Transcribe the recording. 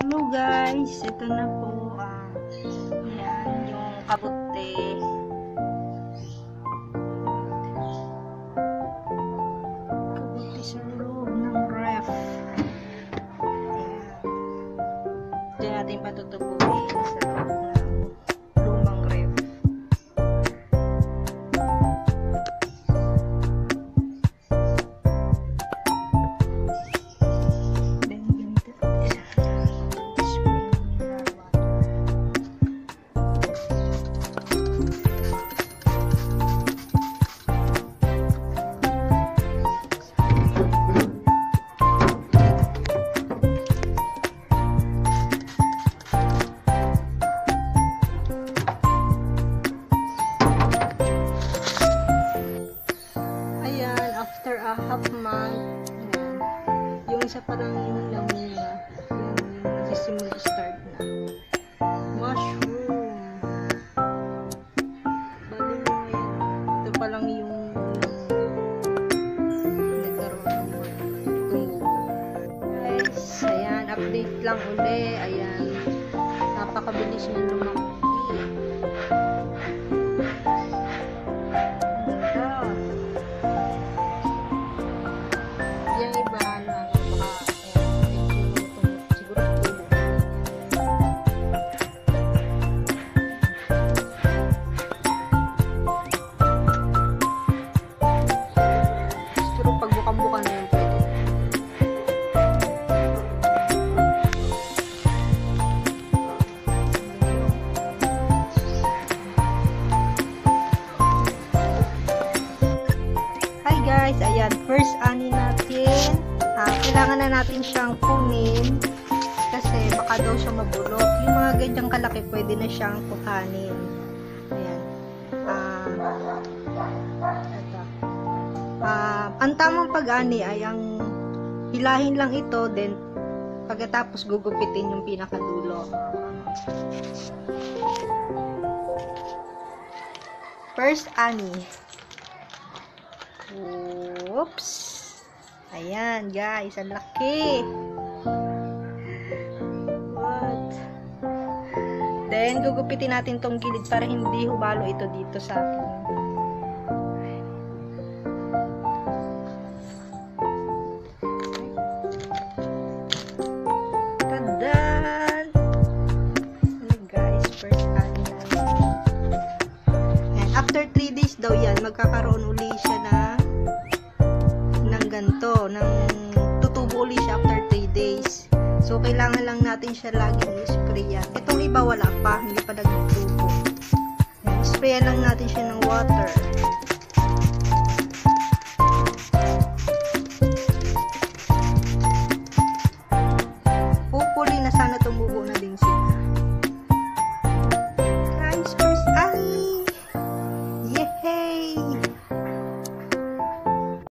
Hello guys, ito na po yan, yung kabote. Kabote sa loob ng ref. Ayan. Diyan natin patutubuin sa loob ng lumang ref. After a half month, yung isa parang yung lamina, yung nagsisimula start na. Mushroom. Bali mo yan. Ito pa lang yung nagkaroon ng tumubo. Guys, ayan, update lang uli. Ayan, napakabilis niya lumaki. Guys, ayan, first ani natin, kailangan na natin siyang kunin kasi baka daw siya mabulok. Yung mga ganyang kalaki pwede na siyang kuhanin. Ayan. Ito. Ang tamang pag-ani ay ang hilahin lang ito, then pagkatapos gugupitin yung pinakadulo. First ani. Oops. Ayan, guys. Ang laki. What? Then, gugupitin natin tong gilid para hindi hubalo ito dito sa atin. Tadan! Ayan, guys. First ani natin. And after 3 days daw yan, magkakaroon uli siya na ganito, tutubo ulit siya after 3 days. So, kailangan lang natin siya laging i-sprayan. Itong iba wala pa, hindi pa nagtutubo. Sprayan lang natin siya ng water.